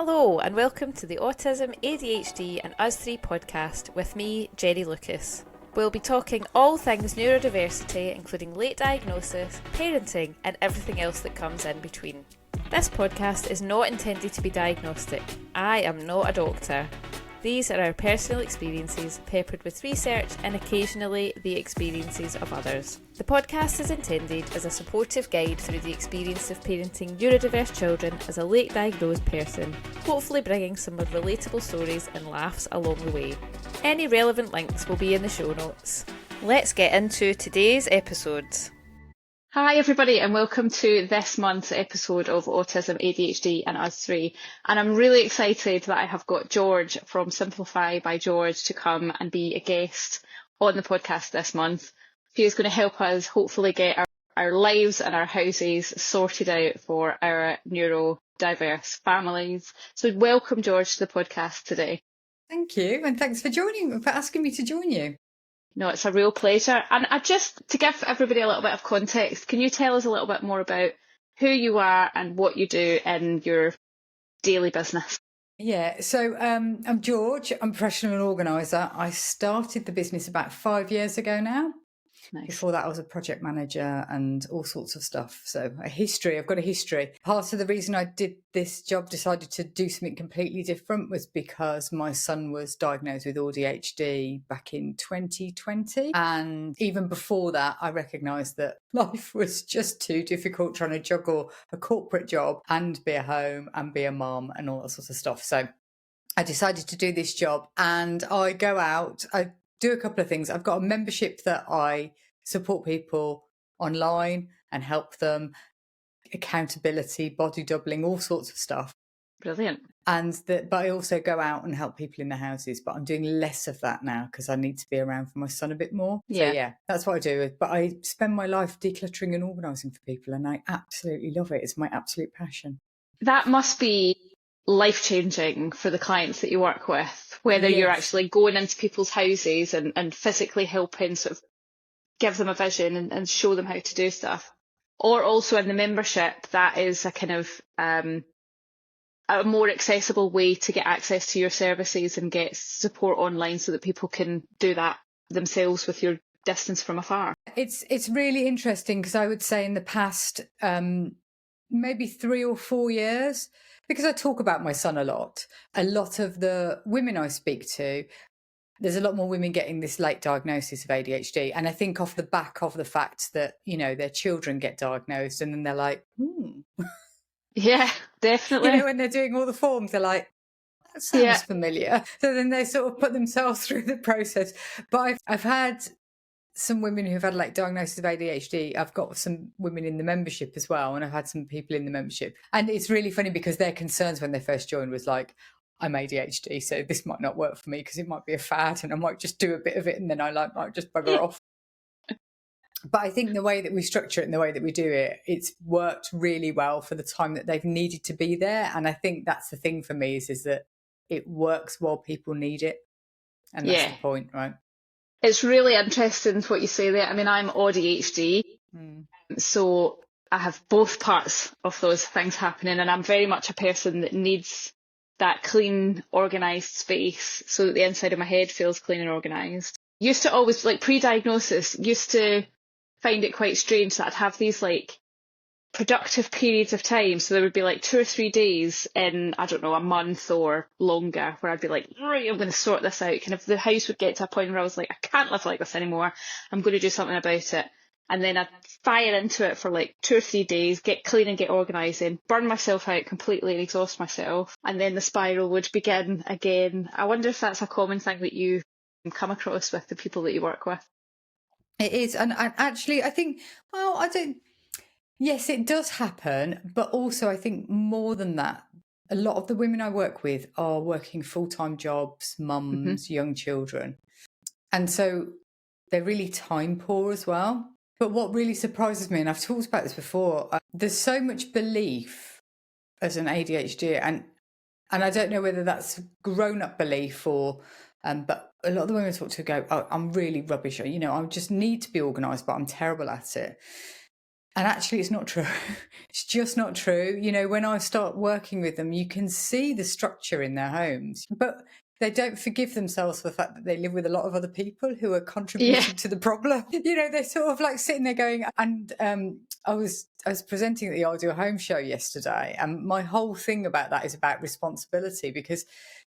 Hello and welcome to the Autism, ADHD and Us Three podcast with me, Jenny Lucas. We'll be talking all things neurodiversity, including late diagnosis, parenting and everything else that comes in between. This podcast is not intended to be diagnostic. I am not a doctor. These are our personal experiences peppered with research and occasionally the experiences of others. The podcast is intended as a supportive guide through the experience of parenting neurodiverse children as a late diagnosed person, hopefully bringing some relatable stories and laughs along the way. Any relevant links will be in the show notes. Let's get into today's episode. Hi everybody and welcome to this month's episode of Autism, ADHD and Us Three. And I'm really excited that I have got George from Simplify by George to come and be a guest on the podcast this month. He is going to help us hopefully get our lives and our houses sorted out for our neurodiverse families. So welcome George to the podcast today. Thank you, and thanks for asking me to join you. No, it's a real pleasure. And to give everybody a little bit of context, can you tell us a little bit more about who you are and what you do in your daily business? Yeah, so I'm George. I'm a professional organiser. I started the business about 5 years ago now. Nice. Before that, I was a project manager and all sorts of stuff. So I've got a history. Part of the reason I did this job, decided to do something completely different, was because my son was diagnosed with AuDHD back in 2020. And even before that, I recognised that life was just too difficult trying to juggle a corporate job and be a home and be a mum and all that sort of stuff. So I decided to do this job, and I go out, I do a couple of things. I've got a membership that I support people online and help them, accountability, body doubling, all sorts of stuff. Brilliant. But I also go out and help people in their houses, but I'm doing less of that now because I need to be around for my son a bit more. Yeah. So yeah, that's what I do. But I spend my life decluttering and organising for people, and I absolutely love it. It's my absolute passion. That must be life-changing for the clients that you work with, whether you're actually going into people's houses and physically helping sort of give them a vision and show them how to do stuff, or also in the membership, that is a kind of a more accessible way to get access to your services and get support online so that people can do that themselves with your distance from afar. It's really interesting because I would say in the past maybe 3 or 4 years, because I talk about my son a lot of the women I speak to, there's a lot more women getting this late diagnosis of ADHD. And I think off the back of the fact that, you know, their children get diagnosed and then they're like, Yeah, definitely. You know, when they're doing all the forms, they're like, that sounds familiar. So then they sort of put themselves through the process. But I've had some women who've had like diagnosis of ADHD. I've got some women in the membership as well, and I've had some people in the membership. And it's really funny because their concerns when they first joined was like, I'm ADHD, so this might not work for me because it might be a fad and I might just do a bit of it and then I might just bugger off. But I think the way that we structure it and the way that we do it, it's worked really well for the time that they've needed to be there. And I think that's the thing for me is that it works while people need it. And that's the point, right? It's really interesting what you say there. I mean, I'm AuDHD, so I have both parts of those things happening, and I'm very much a person that needs that clean, organised space so that the inside of my head feels clean and organised. Used to always, like pre-diagnosis, used to find it quite strange that I'd have these like productive periods of time. So there would be like 2 or 3 days in, I don't know, a month or longer where I'd be like, right, I'm going to sort this out. Kind of the house would get to a point where I was like, I can't live like this anymore. I'm going to do something about it. And then I'd fire into it for like 2 or 3 days, get clean and get organising, burn myself out completely and exhaust myself. And then the spiral would begin again. I wonder if that's a common thing that you come across with the people that you work with. It is. And actually, I think, yes, it does happen. But also, I think more than that, a lot of the women I work with are working full-time jobs, mums, young children. And so they're really time poor as well. But what really surprises me, and I've talked about this before, there's so much belief as an ADHD, and I don't know whether that's grown-up belief or, but a lot of the women I talk to go, oh, I'm really rubbish. You know, I just need to be organised, but I'm terrible at it. And actually, it's not true. It's just not true. You know, when I start working with them, you can see the structure in their homes, but they don't forgive themselves for the fact that they live with a lot of other people who are Yeah. contributing to the problem. You know, they're sort of like sitting there going, and I was presenting at the Ideal Home show yesterday, and my whole thing about that is about responsibility, because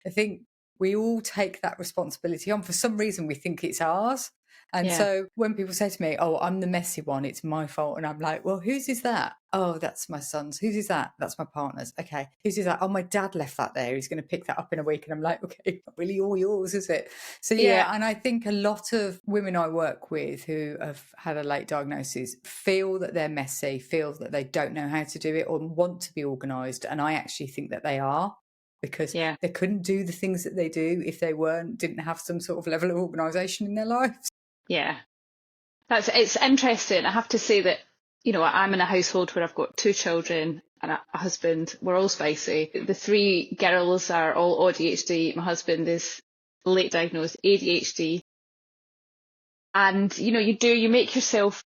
I think we all take that responsibility on. For some reason, we think it's ours. And Yeah. so when people say to me, oh, I'm the messy one, it's my fault. And I'm like, well, whose is that? Oh, that's my son's. Whose is that? That's my partner's. Okay. Whose is that? Oh, my dad left that there. He's going to pick that up in a week. And I'm like, okay, not really all yours, is it? So, yeah. And I think a lot of women I work with who have had a late diagnosis feel that they're messy, feel that they don't know how to do it or want to be organised. And I actually think that they are. Because they couldn't do the things that they do if they didn't have some sort of level of organisation in their lives. Yeah. It's interesting. I have to say that, you know, I'm in a household where I've got 2 children and a husband. We're all spicy. The 3 girls are all AuDHD. My husband is late diagnosed ADHD. And, you know, you make yourself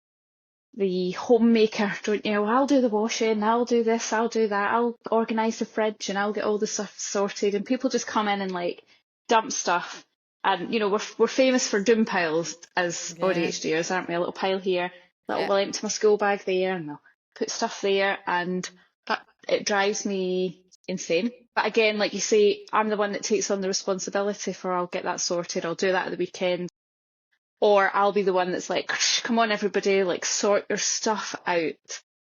the homemaker, don't you? I'll do the washing, I'll do this, I'll do that, I'll organise the fridge and I'll get all the stuff sorted. And people just come in and like dump stuff. And, you know, we're famous for doom piles as AuDHDers, aren't we? A little pile here, we'll empty my school bag there and they'll put stuff there. And it drives me insane. But again, like you say, I'm the one that takes on the responsibility for I'll get that sorted, I'll do that at the weekend. Or I'll be the one that's like, come on, everybody, like sort your stuff out.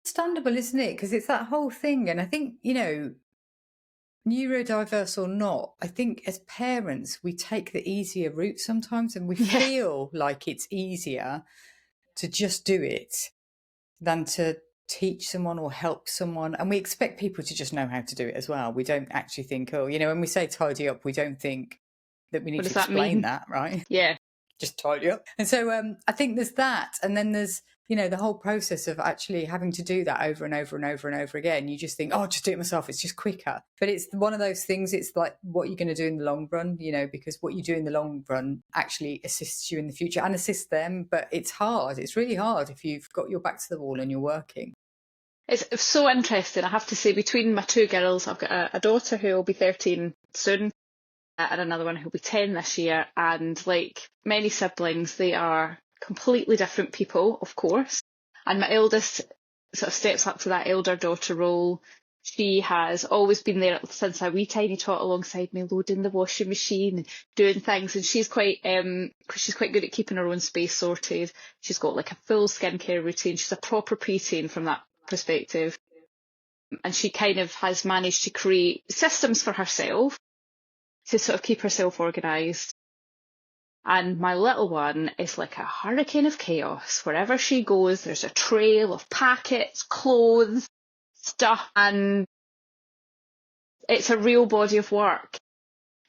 Understandable, isn't it? Because it's that whole thing. And I think, you know, neurodiverse or not, I think as parents, we take the easier route sometimes and we feel like it's easier to just do it than to teach someone or help someone. And we expect people to just know how to do it as well. We don't actually think, oh, you know, when we say tidy up, we don't think that we need to explain that, right? Yeah. Just tidy up. And so I think there's that. And then there's, you know, the whole process of actually having to do that over and over and over and over again. You just think, oh, I'll just do it myself. It's just quicker. But it's one of those things, it's like what you're going to do in the long run, you know, because what you do in the long run actually assists you in the future and assists them. But it's hard. It's really hard if you've got your back to the wall and you're working. It's so interesting. I have to say, between my 2 girls, I've got a daughter who will be 13 soon. And another one who'll be 10 this year. And like many siblings, they are completely different people, of course. And my eldest sort of steps up to that elder daughter role. She has always been there since a wee tiny tot alongside me, loading the washing machine and doing things. And she's quite good at keeping her own space sorted. She's got like a full skincare routine. She's a proper preteen from that perspective. And she kind of has managed to create systems for herself to sort of keep herself organised. And my little one is like a hurricane of chaos. Wherever she goes, there's a trail of packets, clothes, stuff, and it's a real body of work.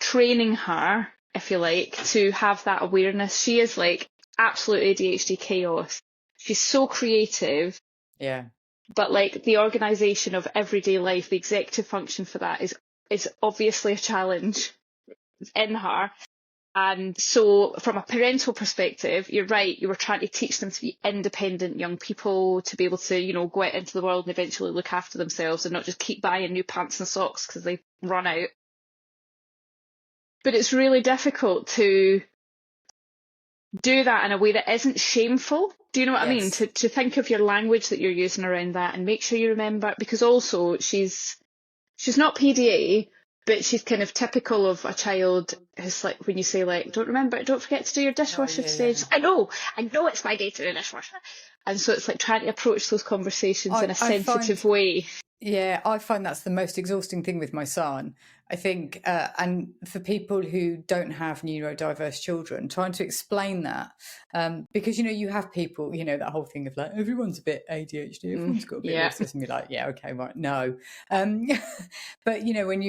Training her, if you like, to have that awareness. She is like absolute ADHD chaos. She's so creative. Yeah. But like the organisation of everyday life, the executive function for that is obviously a challenge in her. And so from a parental perspective, you're right, you were trying to teach them to be independent young people, to be able to, you know, go out into the world and eventually look after themselves and not just keep buying new pants and socks because they run out. But it's really difficult to do that in a way that isn't shameful. Do you know what I mean? To think of your language that you're using around that and make sure you remember, because also she's not PDA, but she's kind of typical of a child who's like, when you say like, don't forget to do your dishwasher today. Just, I know it's my day to do the dishwasher. And so it's like trying to approach those conversations in a sensitive way. Yeah, I find that's the most exhausting thing with my son. I think, and for people who don't have neurodiverse children, trying to explain that, because, you know, you have people, you know, that whole thing of like, everyone's a bit ADHD, everyone's got a bit of autism. You're like, yeah, okay, right, no. But, you know, when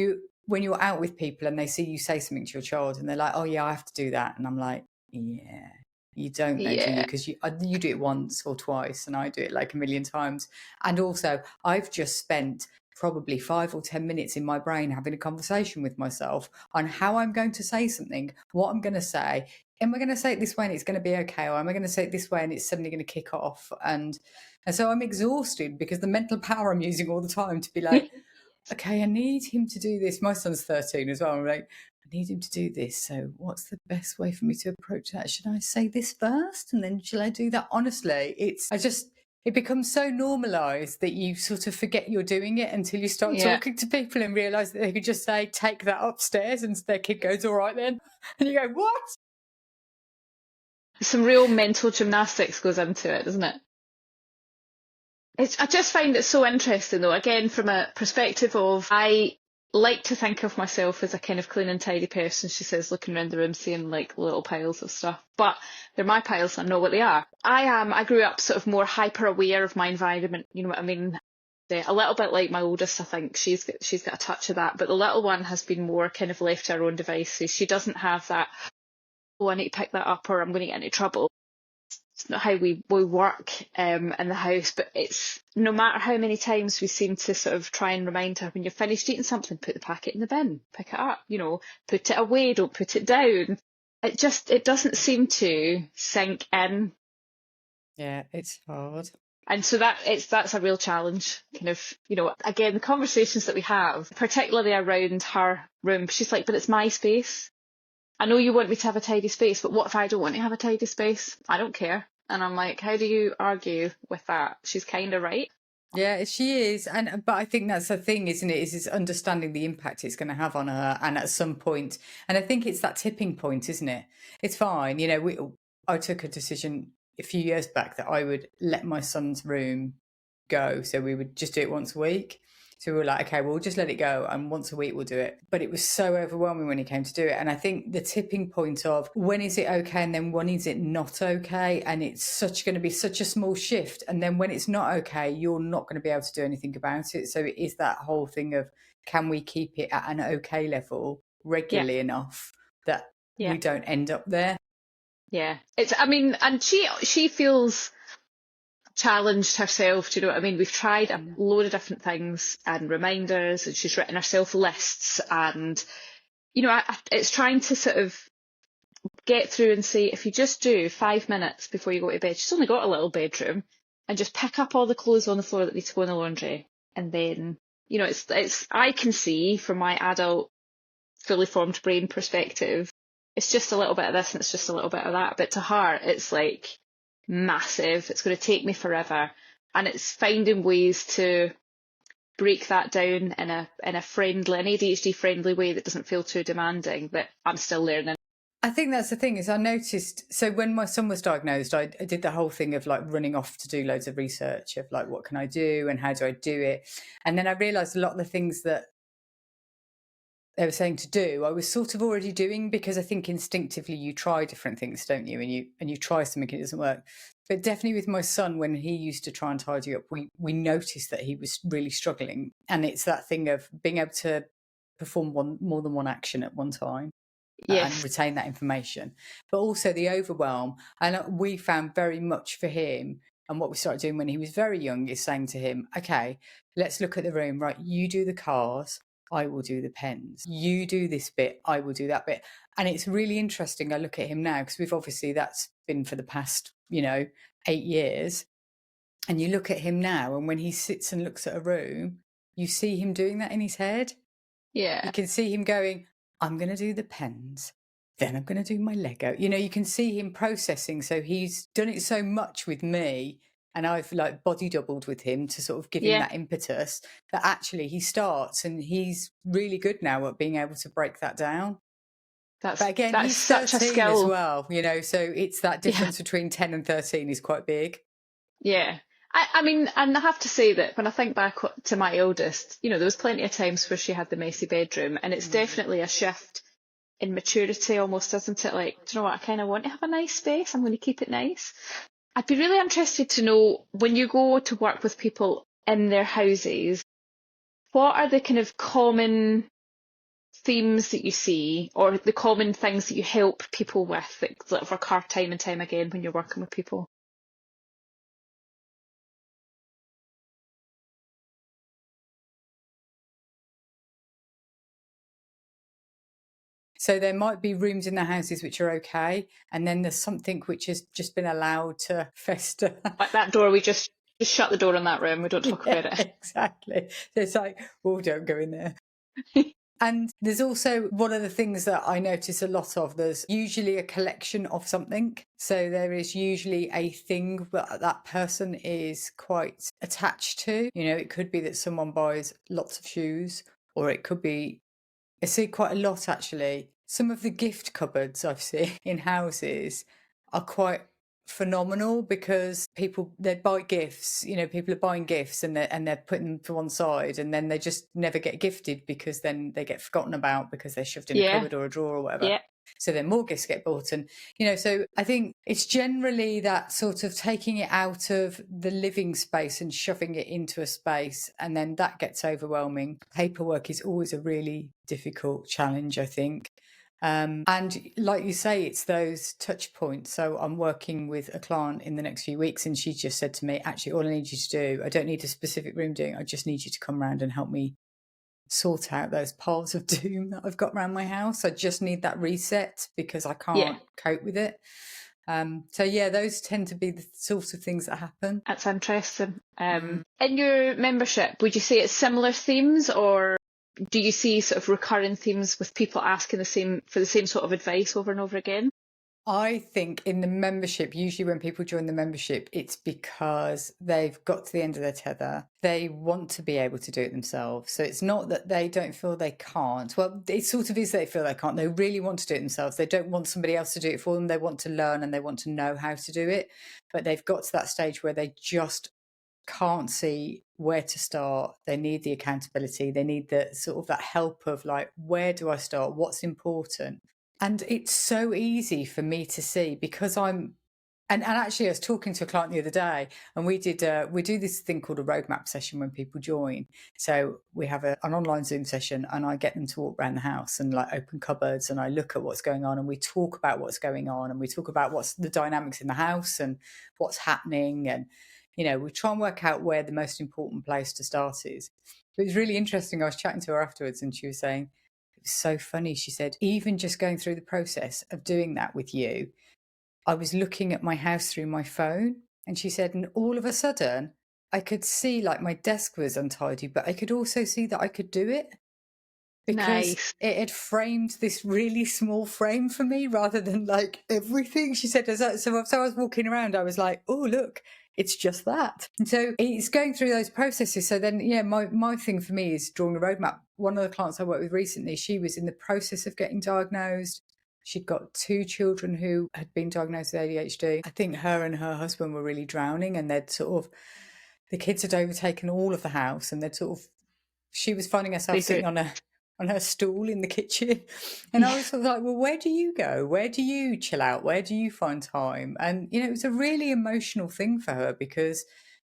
you're out with people and they see you say something to your child and they're like, oh yeah, I have to do that. And I'm like, yeah, you don't know, do you? Because you do it once or twice and I do it like a million times. And also I've just spent probably 5 or 10 minutes in my brain having a conversation with myself on how I'm going to say something, what I'm going to say, am I going to say it this way and it's going to be okay? Or am I going to say it this way and it's suddenly going to kick off? And so I'm exhausted because the mental power I'm using all the time to be like, okay, I need him to do this. My son's 13 as well. I'm like, I need him to do this. So what's the best way for me to approach that? Should I say this first? And then shall I do that? Honestly, it becomes so normalized that you sort of forget you're doing it until you start talking to people and realize that they could just say, take that upstairs, and their kid goes, all right then. And you go, what? Some real mental gymnastics goes into it, doesn't it? I just find it so interesting, though, again, from a perspective of, I like to think of myself as a kind of clean and tidy person, she says, looking around the room, seeing like little piles of stuff. But they're my piles, I know what they are. I grew up sort of more hyper aware of my environment, you know what I mean? A little bit like my oldest, I think. She's got a touch of that. But the little one has been more kind of left to her own devices. She doesn't have that, oh, I need to pick that up or I'm going to get into trouble. It's not how we work in the house, but it's no matter how many times we seem to sort of try and remind her, when you're finished eating something, put the packet in the bin, pick it up, you know, put it away, don't put it down. It doesn't seem to sink in. Yeah, it's hard. And so that's a real challenge, kind of, you know, again, the conversations that we have, particularly around her room, she's like, but it's my space. I know you want me to have a tidy space, but what if I don't want to have a tidy space? I don't care. And I'm like, how do you argue with that? She's kind of right. Yeah, she is. But I think that's the thing, isn't it? Is understanding the impact it's going to have on her. And at some point, and I think it's that tipping point, isn't it? It's fine. You know, I took a decision a few years back that I would let my son's room go. So we would just do it once a week. So we were like, okay, we'll just let it go, and once a week we'll do it. But it was so overwhelming when he came to do it. And I think the tipping point of when is it okay and then when is it not okay? And it's going to be such a small shift. And then when it's not okay, you're not going to be able to do anything about it. So it is that whole thing of, can we keep it at an okay level regularly enough that we don't end up there? Yeah. And she feels challenged herself, do you know what I mean? We've tried a load of different things and reminders, and she's written herself lists, and you know, it's trying to sort of get through and say, if you just do 5 minutes before you go to bed, she's only got a little bedroom, and just pick up all the clothes on the floor that need to go in the laundry, and then, you know, it's I can see from my adult fully formed brain perspective, it's just a little bit of this and it's just a little bit of that, but to her it's like massive. It's going to take me forever, and it's finding ways to break that down in a friendly, an ADHD friendly way that doesn't feel too demanding, but I'm still learning. I think that's the thing, is I noticed, so when my son was diagnosed, I did the whole thing of like running off to do loads of research of like, what can I do and how do I do it? And then I realised a lot of the things that they were saying to do, I was sort of already doing, because I think instinctively you try different things, don't you? And you try something and it doesn't work. But definitely with my son, when he used to try and tidy up, we noticed that he was really struggling. And it's that thing of being able to perform more than one action at one time. Yes. And retain that information, but also the overwhelm. And we found very much for him, and what we started doing when he was very young is saying to him, okay, let's look at the room, right? You do the cars, I will do the pens. You do this bit, I will do that bit. And it's really interesting. I look at him now, because that's been for the past, 8 years. And you look at him now, and when he sits and looks at a room, you see him doing that in his head. Yeah. You can see him going, I'm going to do the pens, then I'm going to do my Lego. You know, you can see him processing. So he's done it so much with me, and I've like body doubled with him to sort of give him that impetus, that actually he starts, and he's really good now at being able to break that down. But again, he's such 13 a skill as well, so it's that difference between 10 and 13 is quite big. Yeah. I mean, and I have to say that when I think back to my eldest, there was plenty of times where she had the messy bedroom, and it's definitely a shift in maturity almost, isn't it? Like, do you know what? I kind of want to have a nice space. I'm going to keep it nice. I'd be really interested to know, when you go to work with people in their houses, what are the kind of common themes that you see, or the common things that you help people with that sort of recur time and time again when you're working with people? So there might be rooms in their houses which are okay, and then there's something which has just been allowed to fester. Like that door, we just shut the door in that room. We don't talk about it. Exactly. So it's like, well, don't go in there. And there's also one of the things that I notice a lot of, there's usually a collection of something. So there is usually a thing that that person is quite attached to. You know, it could be that someone buys lots of shoes, or it could be, I see quite a lot actually. Some of the gift cupboards I've seen in houses are quite phenomenal, because people, they buy gifts, you know, people are buying gifts and they're putting them to one side, and then they just never get gifted, because then they get forgotten about because they're shoved in a cupboard or a drawer or whatever. Yeah. So then more gifts get bought. And, you know, so I think it's generally that sort of taking it out of the living space and shoving it into a space, and then that gets overwhelming. Paperwork is always a really difficult challenge, I think. And like you say, it's those touch points. So I'm working with a client in the next few weeks, and she just said to me, actually, all I need you to do, I don't need a specific room doing, I just need you to come around and help me sort out those piles of doom that I've got around my house. I just need that reset because I can't cope with it. So yeah, those tend to be the sorts of things that happen. That's interesting. In your membership, would you say it's similar themes, or do you see sort of recurring themes with people asking for the same sort of advice over and over again? I think in the membership, usually when people join the membership, it's because they've got to the end of their tether. They want to be able to do it themselves. So it's not that they don't feel they can't. Well, it sort of is they feel they can't. They really want to do it themselves. They don't want somebody else to do it for them. They want to learn and they want to know how to do it. But they've got to that stage where they just can't see where to start. They need the accountability. They need the sort of that help of like, where do I start? What's important? And it's so easy for me to see, because I'm, and actually I was talking to a client the other day, and we do this thing called a roadmap session when people join. So we have an online Zoom session, and I get them to walk around the house and like open cupboards, and I look at what's going on, and we talk about what's going on, and we talk about what's the dynamics in the house and what's happening. And, you know, we try and work out where the most important place to start is. But it was really interesting. I was chatting to her afterwards, and she was saying, it was so funny. She said, even just going through the process of doing that with you, I was looking at my house through my phone. And she said, and all of a sudden I could see like my desk was untidy, but I could also see that I could do it, because it had framed this really small frame for me rather than like everything. She said, so I was walking around, I was like, oh, look, it's just that. And so it's going through those processes. So then, yeah, my thing for me is drawing a roadmap. One of the clients I worked with recently, she was in the process of getting diagnosed. She'd got 2 children who had been diagnosed with ADHD. I think her and her husband were really drowning, and they'd sort of, the kids had overtaken all of the house, and they'd sort of, she was finding herself sitting on her stool in the kitchen. And I was sort of like, well, where do you go? Where do you chill out? Where do you find time? And, you know, it was a really emotional thing for her, because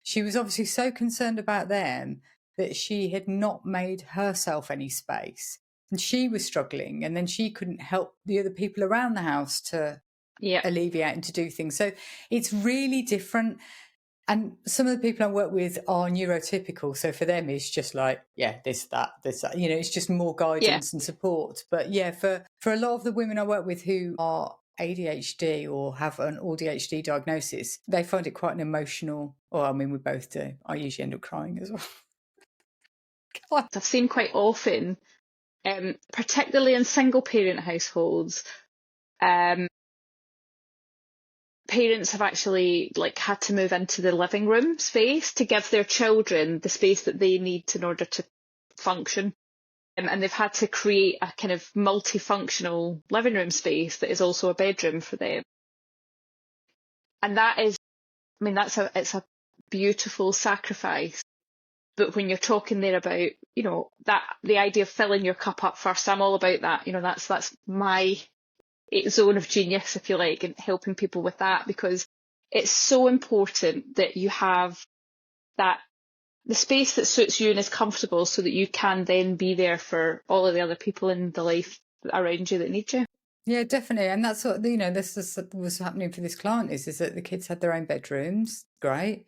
she was obviously so concerned about them that she had not made herself any space. And she was struggling, and then she couldn't help the other people around the house to alleviate and to do things. So it's really different. And some of the people I work with are neurotypical. So for them, it's just like, yeah, this, that, you know, it's just more guidance and support. But yeah, for a lot of the women I work with who are ADHD or have an AuDHD diagnosis, they find it quite an emotional, or I mean, we both do. I usually end up crying as well. I've seen quite often, particularly in single parent households, parents have actually like had to move into the living room space to give their children the space that they need in order to function. And they've had to create a kind of multifunctional living room space that is also a bedroom for them. And that is, I mean, it's a beautiful sacrifice. But when you're talking there about, you know, that the idea of filling your cup up first, I'm all about that. You know, that's my zone of genius, if you like, and helping people with that, because it's so important that you have that, the space that suits you and is comfortable, so that you can then be there for all of the other people in the life around you that need you. Yeah, definitely. And that's what, you know, this is what's happening for this client is that the kids had their own bedrooms, great.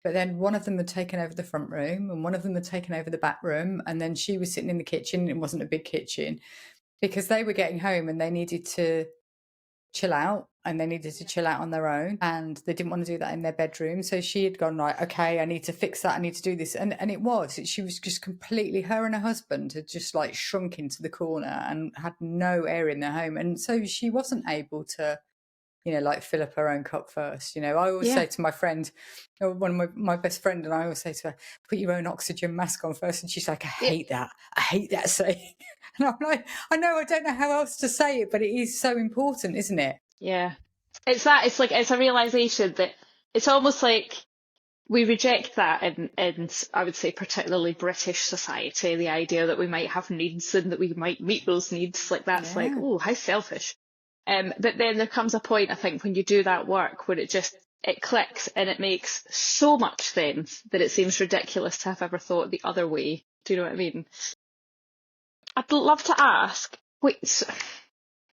But then one of them had taken over the front room, and one of them had taken over the back room. And then she was sitting in the kitchen. It wasn't a big kitchen. because they were getting home and they needed to chill out, and they needed to chill out on their own, and they didn't want to do that in their bedroom. So she had gone, right, okay, I need to fix that, I need to do this. And she was just completely, her and her husband had just like shrunk into the corner and had no air in their home. And so she wasn't able to, like fill up her own cup first. I always say to my friend, one of my best friend, and I always say to her, put your own oxygen mask on first. And she's like, I hate that saying. And I'm like, I don't know how else to say it, but it is so important, isn't it? Yeah. It's a realization that it's almost like we reject that in I would say particularly British society, the idea that we might have needs and that we might meet those needs. Like that's like, oh, how selfish. But then there comes a point, I think, when you do that work where it clicks and it makes so much sense that it seems ridiculous to have ever thought the other way. Do you know what I mean? I'd love to ask,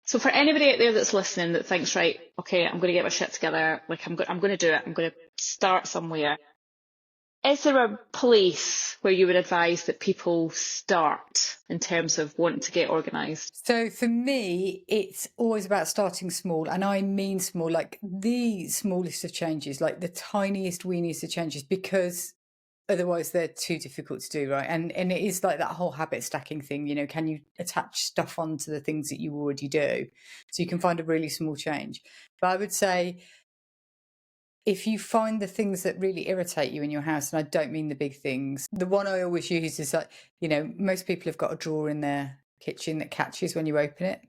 so for anybody out there that's listening that thinks, right, okay, I'm going to get my shit together, like I'm going to do it, I'm going to start somewhere. Is there a place where you would advise that people start in terms of wanting to get organised? So for me, it's always about starting small. And I mean small, like the smallest of changes, like the tiniest, weeniest of changes, because otherwise they're too difficult to do, right? And it is like that whole habit stacking thing, can you attach stuff onto the things that you already do? So you can find a really small change. But I would say, if you find the things that really irritate you in your house, and I don't mean the big things, the one I always use is like, most people have got a drawer in their kitchen that catches when you open it.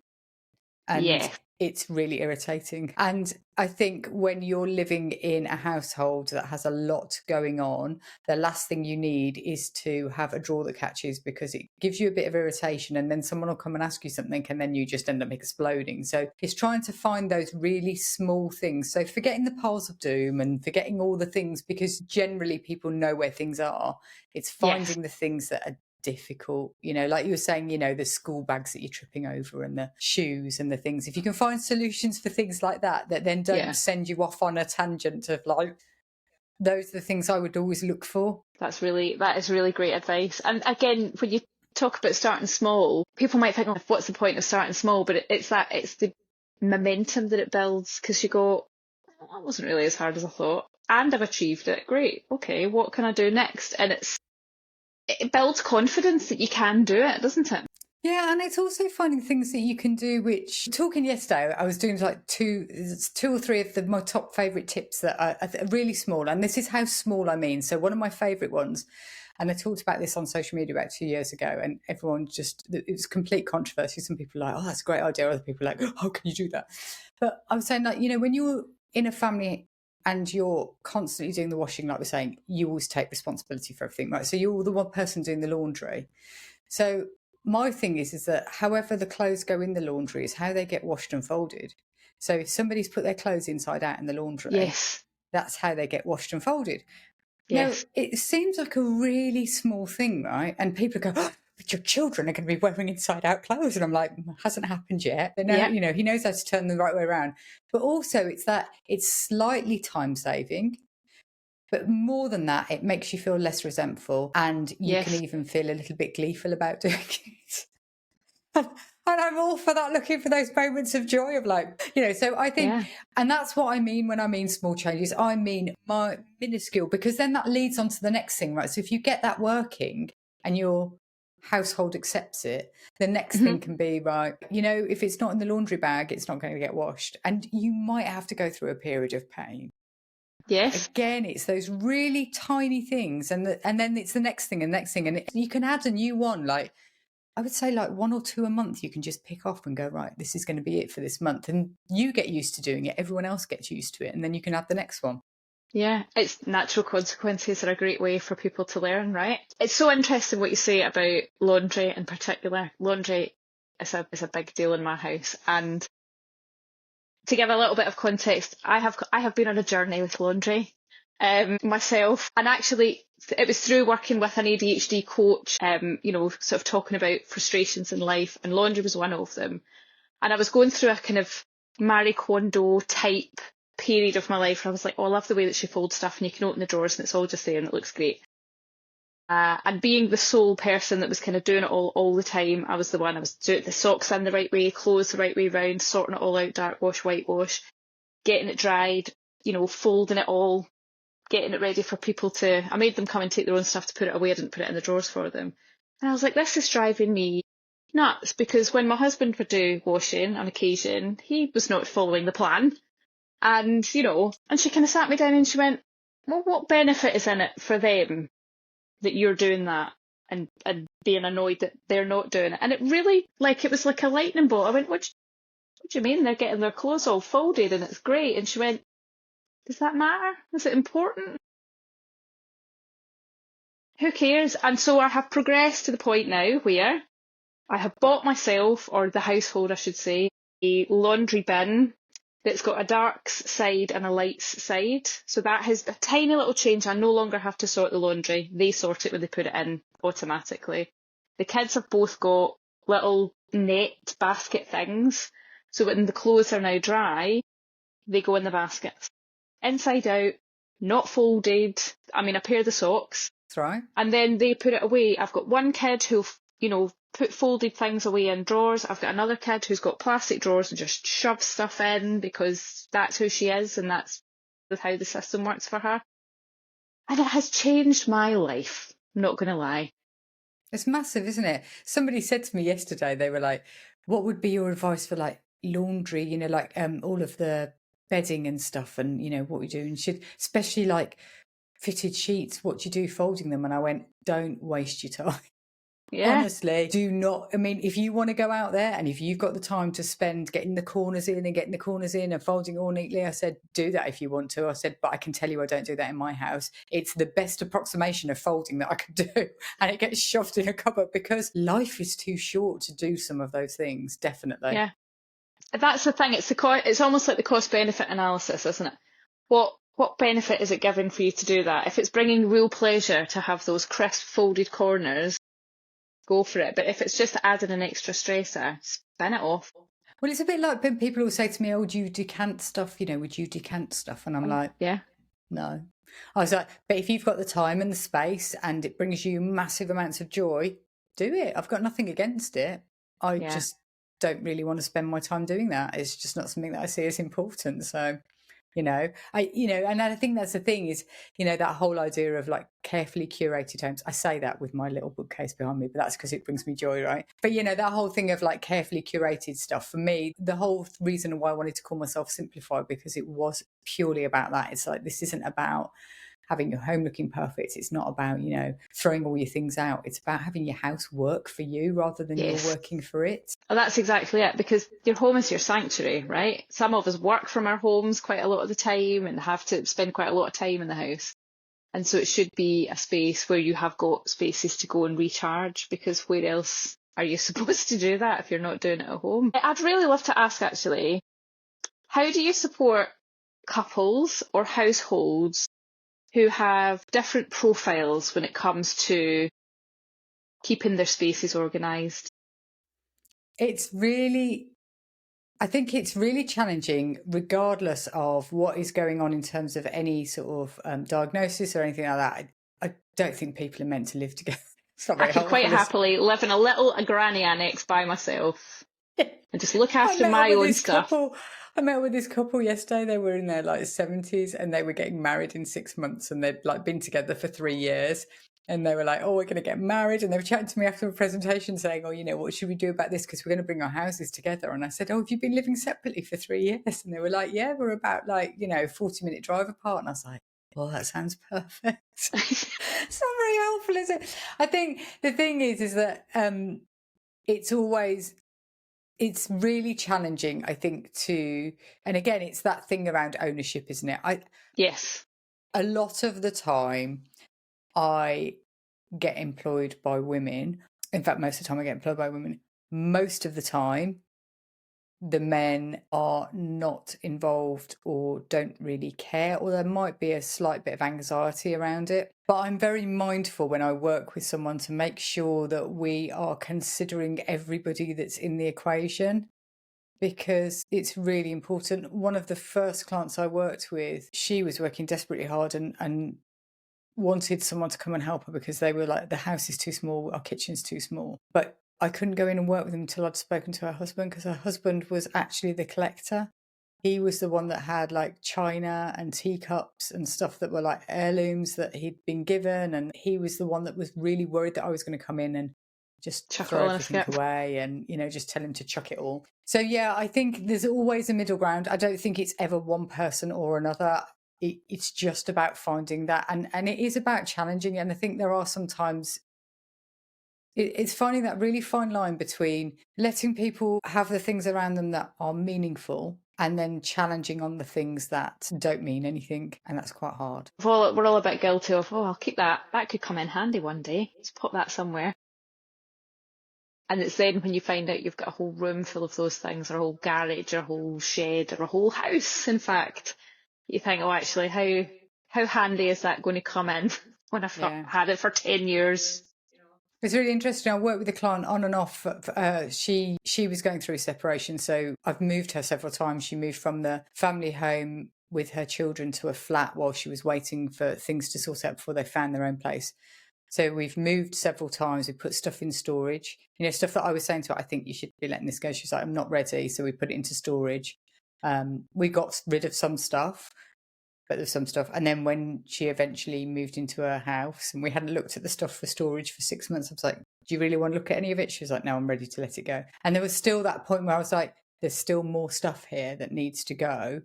And it's really irritating. And I think when you're living in a household that has a lot going on, the last thing you need is to have a drawer that catches, because it gives you a bit of irritation, and then someone will come and ask you something and then you just end up exploding. So it's trying to find those really small things. So forgetting the piles of doom and forgetting all the things, because generally people know where things are. It's finding the things that are difficult, like you were saying, the school bags that you're tripping over and the shoes and the things. If you can find solutions for things like that then don't send you off on a tangent of like, those are the things I would always look for. That is really great advice. And again, when you talk about starting small, people might think, what's the point of starting small? But it's the momentum that it builds, because you go, that wasn't really as hard as I thought, and I've achieved it. Great. Okay, what can I do next? And it builds confidence that you can do it, doesn't it? Yeah, and it's also finding things that you can do, which, talking yesterday, I was doing like two or three of my top favourite tips that are really small. And this is how small I mean. So one of my favourite ones, and I talked about this on social media about 2 years ago, and everyone it was complete controversy. Some people were like, oh, that's a great idea. Other people were like, how can you do that? But I was saying, like, when you're in a family and you're constantly doing the washing, like we're saying, you always take responsibility for everything, right? So you're the one person doing the laundry. So my thing is that however the clothes go in the laundry is how they get washed and folded. So if somebody's put their clothes inside out in the laundry, that's how they get washed and folded. Yes. Now, it seems like a really small thing, right? And people go, oh, but your children are going to be wearing inside-out clothes. And I'm like, hasn't happened yet. They know, he knows how to turn them the right way around. But also it's slightly time-saving. But more than that, it makes you feel less resentful, and you can even feel a little bit gleeful about doing it. And I'm all for that, looking for those moments of joy of like, so I think, and that's what I mean when I mean small changes. I mean my minuscule, because then that leads on to the next thing, right? So if you get that working and your household accepts it, the next thing can be, right, if it's not in the laundry bag, it's not going to get washed. And you might have to go through a period of pain. Yes. Again, it's those really tiny things, and then it's the next thing and next thing, and you can add a new one. Like I would say, like 1 or 2 a month, you can just pick off and go, right, this is going to be it for this month, and you get used to doing it. Everyone else gets used to it, and then you can add the next one. Yeah, it's natural consequences are a great way for people to learn, right? It's so interesting what you say about laundry in particular. Laundry is a big deal in my house, and to give a little bit of context, I have been on a journey with laundry myself, and actually it was through working with an ADHD coach, sort of talking about frustrations in life, and laundry was one of them. And I was going through a kind of Marie Kondo type period of my life where I was like, oh, I love the way that she folds stuff and you can open the drawers and it's all just there and it looks great. And being the sole person that was kind of doing it all the time, I was the one. I was doing the socks in the right way, clothes the right way round, sorting it all out, dark wash, whitewash, getting it dried, folding it all, getting it ready for people to. I made them come and take their own stuff to put it away. I didn't put it in the drawers for them. And I was like, this is driving me nuts, because when my husband would do washing on occasion, he was not following the plan. And, and she kind of sat me down and she went, well, what benefit is in it for them that you're doing that and being annoyed that they're not doing it? And it really, it was like a lightning bolt. I went, what do you mean? They're getting their clothes all folded and it's great. And she went, does that matter? Is it important? Who cares? And so I have progressed to the point now where I have bought myself, or the household I should say, a laundry bin that's got a darks side and a lights side. So that has a tiny little change. I no longer have to sort the laundry. They sort it when they put it in automatically. The kids have both got little net basket things. So when the clothes are now dry, they go in the baskets. Inside out, not folded. I mean, a pair of the socks. That's right. And then they put it away. I've got one kid who, put folded things away in drawers. I've got another kid who's got plastic drawers and just shoves stuff in because that's who she is and that's how the system works for her. And it has changed my life, I'm not going to lie. It's massive, isn't it? Somebody said to me yesterday, they were like, what would be your advice for laundry, all of the bedding and stuff and, what we do and especially fitted sheets, what do you do folding them? And I went, don't waste your time. Yeah. Honestly, do not. I mean, if you want to go out there and if you've got the time to spend getting the corners in and folding all neatly, I said, do that if you want to. I said, but I can tell you I don't do that in my house. It's the best approximation of folding that I can do. And it gets shoved in a cupboard because life is too short to do some of those things, definitely. Yeah. That's the thing. It's almost like the cost-benefit analysis, isn't it? What benefit is it giving for you to do that? If it's bringing real pleasure to have those crisp folded corners, go for it. But if it's just adding an extra stressor, spin it off. Well, it's a bit like when people will say to me, oh, do you decant stuff? Would you decant stuff? And I'm like, yeah, no. I was like, but if you've got the time and the space and it brings you massive amounts of joy, do it. I've got nothing against it. I just don't really want to spend my time doing that. It's just not something that I see as important. So, and I think that's the thing is, that whole idea of carefully curated homes. I say that with my little bookcase behind me, but that's because it brings me joy, right? But, that whole thing of carefully curated stuff, for me, the whole reason why I wanted to call myself Simplified, because it was purely about that. It's this isn't about having your home looking perfect. It's not about, throwing all your things out. It's about having your house work for you rather than you're working for it. Oh, that's exactly it, because your home is your sanctuary, right? Some of us work from our homes quite a lot of the time and have to spend quite a lot of time in the house. And so it should be a space where you have got spaces to go and recharge, because where else are you supposed to do that if you're not doing it at home? I'd really love to ask, actually, how do you support couples or households who have different profiles when it comes to keeping their spaces organised? I think it's really challenging, regardless of what is going on in terms of any sort of diagnosis or anything like that. I don't think people are meant to live together. I could quite happily live in a granny annex by myself and just look after my own stuff. I met with this couple yesterday. They were in their 70s and they were getting married in 6 months and they'd been together for 3 years. And they were like, oh, we're going to get married. And they were chatting to me after the presentation saying, oh, what should we do about this? Because we're going to bring our houses together. And I said, oh, have you been living separately for 3 years? And they were like, yeah, we're about 40-minute drive apart. And I was like, well, that sounds perfect. It's not very helpful, is it? I think the thing is that it's really challenging, I think, and again, it's that thing around ownership, isn't it? Yes. A lot of the time, I get employed by women. In fact, most of the time I get employed by women. Most of the time, the men are not involved or don't really care, or there might be a slight bit of anxiety around it. But I'm very mindful when I work with someone to make sure that we are considering everybody that's in the equation, because it's really important. One of the first clients I worked with, she was working desperately hard and wanted someone to come and help her because they were like, the house is too small, our kitchen's too small. But I couldn't go in and work with them until I'd spoken to her husband, because her husband was actually the collector. He was the one that had like china and teacups and stuff that were like heirlooms that he'd been given. And he was the one that was really worried that I was going to come in and just Chuck it throw all in a everything skip. away and, you know, just tell him to chuck it all. So, yeah, I think there's always a middle ground. I don't think it's ever one person or another. It's just about finding that. And it is about challenging it. And I think there are sometimes it's finding that really fine line between letting people have the things around them that are meaningful and then challenging on the things that don't mean anything. And that's quite hard. We're all a bit guilty of, I'll keep that. That could come in handy one day. Let's put that somewhere. And it's then when you find out you've got a whole room full of those things, or a whole garage, or a whole shed, or a whole house, in fact, you think, actually, how handy is that going to come in when I've had it for 10 years? It's really interesting. I worked with a client on and off. She was going through separation, so I've moved her several times. She moved from the family home with her children to a flat while she was waiting for things to sort out before they found their own place. So we've moved several times. We put stuff in storage. You know, stuff that I was saying to her, I think you should be letting this go. She's like, I'm not ready. So we put it into storage. We got rid of some stuff. But there's some stuff. And then when she eventually moved into her house and we hadn't looked at the stuff for storage for 6 months, I was like, do you really want to look at any of it? She was like, no, I'm ready to let it go. And there was still that point where I was like, there's still more stuff here that needs to go.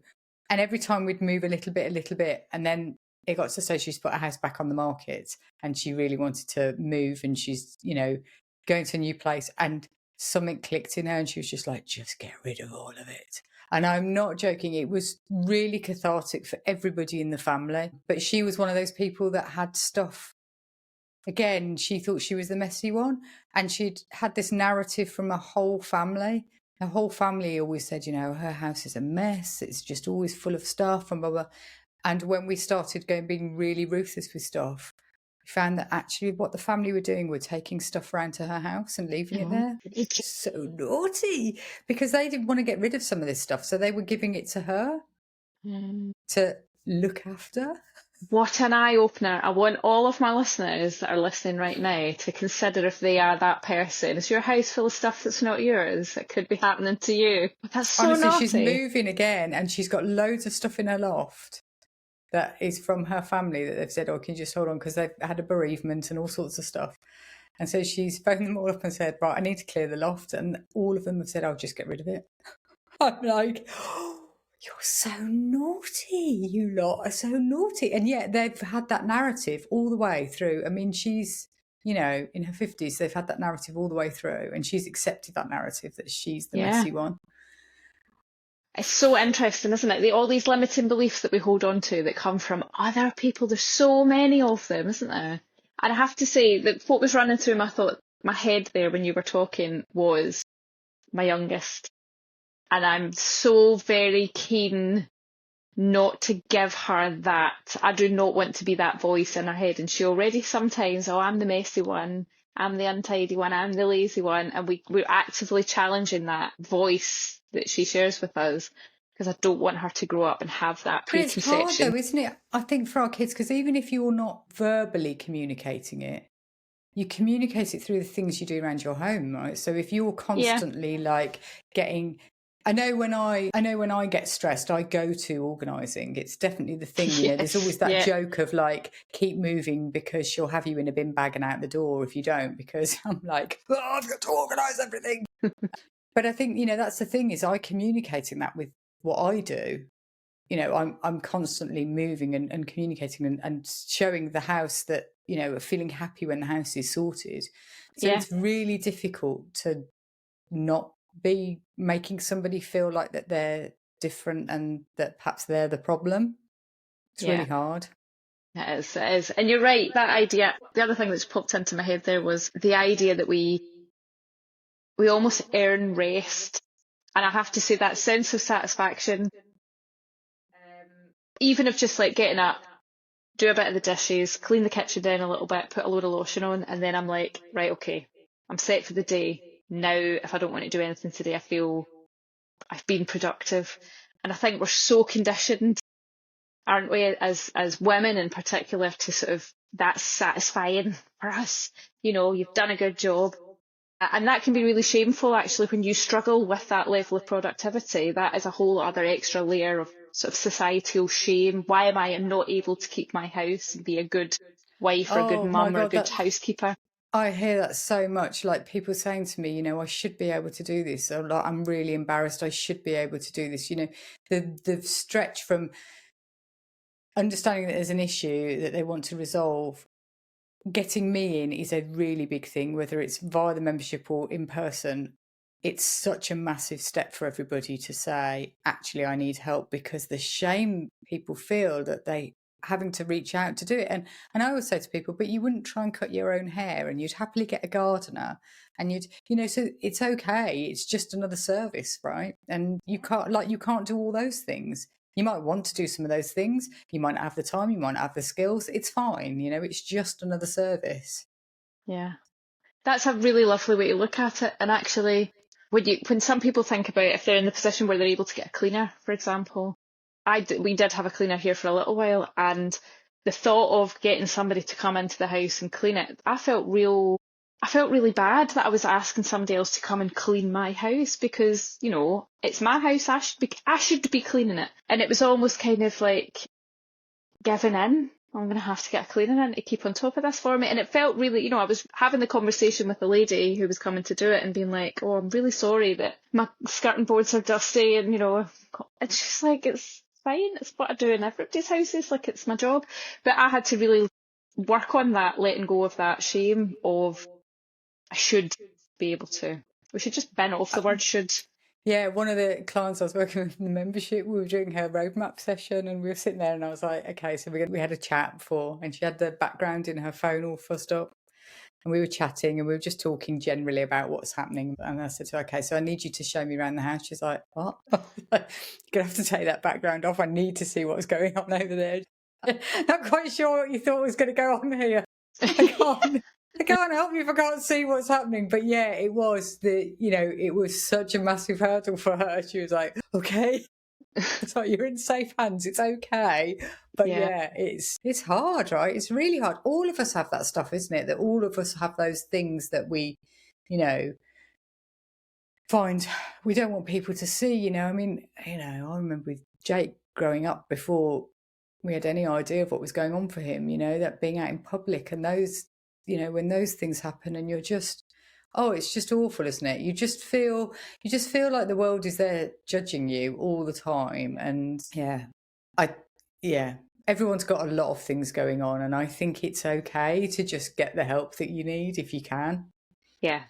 And every time we'd move a little bit. And then it got to the stage she's put her house back on the market and she really wanted to move and she's, you know, going to a new place and something clicked in her and she was just like, just get rid of all of it. And I'm not joking, it was really cathartic for everybody in the family. But she was one of those people that had stuff. Again, she thought she was the messy one. And she'd had this narrative from her whole family. Her whole family always said, you know, her house is a mess. It's just always full of stuff and blah, blah. And when we started being really ruthless with stuff, we found that actually what the family were doing were taking stuff around to her house and leaving it there. It's so naughty because they didn't want to get rid of some of this stuff. So they were giving it to her to look after. What an eye-opener. I want all of my listeners that are listening right now to consider if they are that person. Is your house full of stuff that's not yours? It could be happening to you. That's so Honestly, naughty. She's moving again and she's got loads of stuff in her loft that is from her family that they've said, oh, can you just hold on? Because they've had a bereavement and all sorts of stuff. And so she's phoned them all up and said, right, I need to clear the loft. And all of them have said, I'll just get rid of it. I'm like, oh, you're so naughty. You lot are so naughty. And yet they've had that narrative all the way through. I mean, she's, you know, in her 50s, they've had that narrative all the way through. And she's accepted that narrative that she's the messy one. It's so interesting, isn't it? All these limiting beliefs that we hold on to that come from other people. There's so many of them, isn't there? And I have to say that what was running through my head there when you were talking was my youngest. And I'm so very keen not to give her that. I do not want to be that voice in her head. And she already sometimes, I'm the messy one, I'm the untidy one, I'm the lazy one. And we're actively challenging that voice that she shares with us because I don't want her to grow up and have that preconception. But it's hard though, isn't it? I think for our kids, because even if you're not verbally communicating it, you communicate it through the things you do around your home, right? So if you're constantly like getting... I know when I get stressed, I go to organising. It's definitely the thing, you know, there's always that joke of like, keep moving because she'll have you in a bin bag and out the door if you don't, because I'm like, I've got to organise everything. But I think, you know, that's the thing is I communicating that with what I do. You know, I'm constantly moving and communicating and showing the house that, you know, feeling happy when the house is sorted. So it's really difficult to not be making somebody feel like that they're different and that perhaps they're the problem. It's really hard. It is. And you're right, that idea, the other thing that's popped into my head there was the idea that we almost earn rest. And I have to say that sense of satisfaction, even of just like getting up, do a bit of the dishes, clean the kitchen down a little bit, put a load of lotion on, and then I'm like, right, okay, I'm set for the day. Now, if I don't want to do anything today, I feel I've been productive. And I think we're so conditioned aren't we, as women in particular, to sort of, that's satisfying for us. You know, you've done a good job. And that can be really shameful, actually, when you struggle with that level of productivity. That is a whole other extra layer of sort of societal shame. Why am I not able to keep my house and be a good wife or a good Oh my mum or a God, good housekeeper? I hear that so much, like people saying to me, you know, I should be able to do this, or like, I'm really embarrassed, I should be able to do this. You know, the stretch from understanding that there's an issue that they want to resolve, getting me in is a really big thing, whether it's via the membership or in person. It's such a massive step for everybody to say, actually, I need help, because the shame people feel that they having to reach out to do it. And I always say to people, but you wouldn't try and cut your own hair, and you'd happily get a gardener, and you'd, you know, so it's okay. It's just another service, right? And you can't do all those things. You might want to do some of those things. You might not have the time. You might not have the skills. It's fine. You know, it's just another service. Yeah. That's a really lovely way to look at it. And actually, when some people think about if they're in the position where they're able to get a cleaner, for example, we did have a cleaner here for a little while, and the thought of getting somebody to come into the house and clean it, I felt really bad that I was asking somebody else to come and clean my house, because, you know, it's my house. I should be cleaning it. And it was almost kind of like giving in. I'm going to have to get a cleaner in to keep on top of this for me. And it felt really, you know, I was having the conversation with the lady who was coming to do it and being like, oh, I'm really sorry that my skirting boards are dusty. And, you know, it's just like, it's fine. It's what I do in everybody's houses. Like, it's my job. But I had to really work on that, letting go of that shame of, I should be able to. We should just bin off the word should. Yeah, one of the clients I was working with in the membership, we were doing her roadmap session, and we were sitting there, and I was like, okay, so we had a chat before, and she had the background in her phone all fussed up, and we were chatting, and we were just talking generally about what's happening. And I said to her, okay, so I need you to show me around the house. She's like, what? You're gonna have to take that background off. I need to see what's going on over there. Not quite sure what you thought was going to go on here. I can't help you if I can't see what's happening. But yeah, it was it was such a massive hurdle for her. She was like, okay, it's like, you're in safe hands. It's okay. But yeah, it's hard, right? It's really hard. All of us have that stuff, isn't it? That all of us have those things that we, you know, find we don't want people to see, you know. I mean, you know, I remember with Jake growing up, before we had any idea of what was going on for him, you know, that being out in public and those, you know, when those things happen and you're just, oh, it's just awful, isn't it? You just feel like the world is there judging you all the time. And everyone's got a lot of things going on, and I think it's okay to just get the help that you need if you can. Yeah,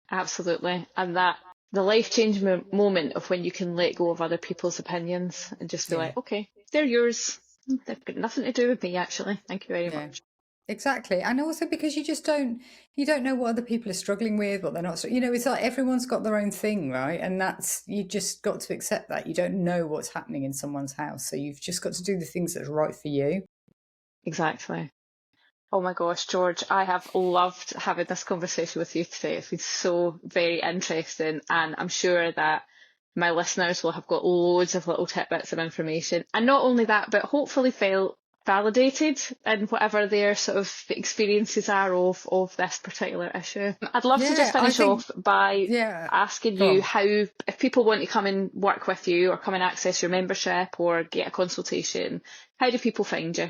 absolutely. And that the life-changing moment of when you can let go of other people's opinions and just be like, okay, they're yours. They've got nothing to do with me, actually. Thank you very much. Exactly. And also because you don't know what other people are struggling with, what they're not, you know, it's like everyone's got their own thing, right? And you just got to accept that. You don't know what's happening in someone's house. So you've just got to do the things that are right for you. Exactly. Oh my gosh, George, I have loved having this conversation with you today. It's been so very interesting, and I'm sure that my listeners will have got loads of little tidbits of information. And not only that, but hopefully felt validated in whatever their sort of experiences are of this particular issue. I'd love to just finish off by asking you how, if people want to come and work with you or come and access your membership or get a consultation, how do people find you?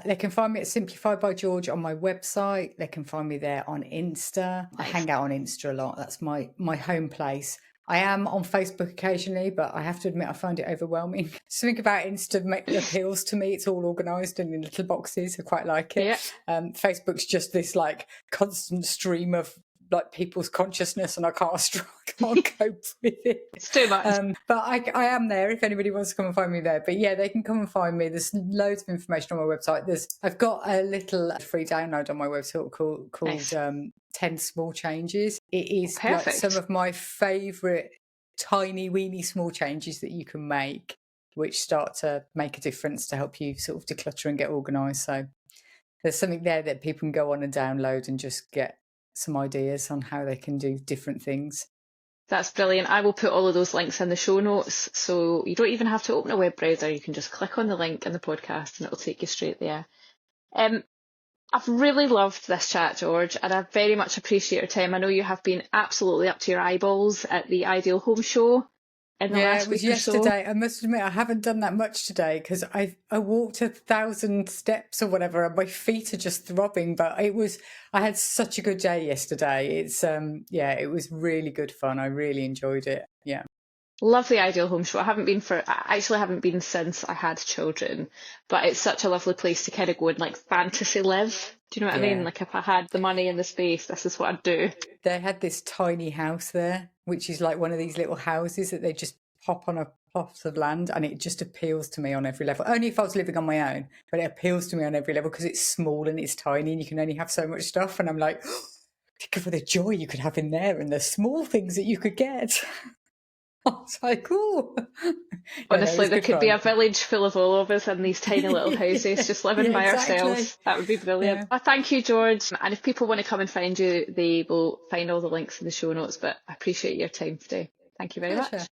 They can find me at Simplified by George on my website. They can find me there on Insta. I hang out on Insta a lot. That's my home place. I am on Facebook occasionally, but I have to admit I find it overwhelming. Something about Insta appeals to me. It's all organised and in little boxes. I quite like it. Yeah. Facebook's just this like constant stream of like people's consciousness, and I can't cope with it. It's too much. But I am there if anybody wants to come and find me there. But yeah, they can come and find me. There's loads of information on my website. I've got a little free download on my website called 10 Small Changes. It is like some of my favourite tiny weeny small changes that you can make, which start to make a difference to help you sort of declutter and get organised. So there's something there that people can go on and download and just get some ideas on how they can do different things. That's brilliant. I will put all of those links in the show notes, so you don't even have to open a web browser. You can just click on the link in the podcast and it'll take you straight there. I've really loved this chat, George, and I very much appreciate your time. I know you have been absolutely up to your eyeballs at the Ideal Home show in the last week or so. It was yesterday. I must admit, I haven't done that much today because I walked 1,000 steps or whatever, and my feet are just throbbing. But I had such a good day yesterday. It was really good fun. I really enjoyed it. Yeah. Love the Ideal Home show. I actually haven't been since I had children, but it's such a lovely place to kind of go and like fantasy live. Do you know what I mean? Like if I had the money and the space, this is what I'd do. They had this tiny house there, which is like one of these little houses that they just pop on a plot of land, and it just appeals to me on every level. Only if I was living on my own, but it appeals to me on every level because it's small and it's tiny and you can only have so much stuff. And I'm like, think of the joy you could have in there and the small things that you could get. I was like, ooh. Honestly, there could be a village full of all of us in these tiny little houses just living by ourselves. That would be brilliant. Yeah. Well, thank you, George. And if people want to come and find you, they will find all the links in the show notes. But I appreciate your time today. Thank you very much.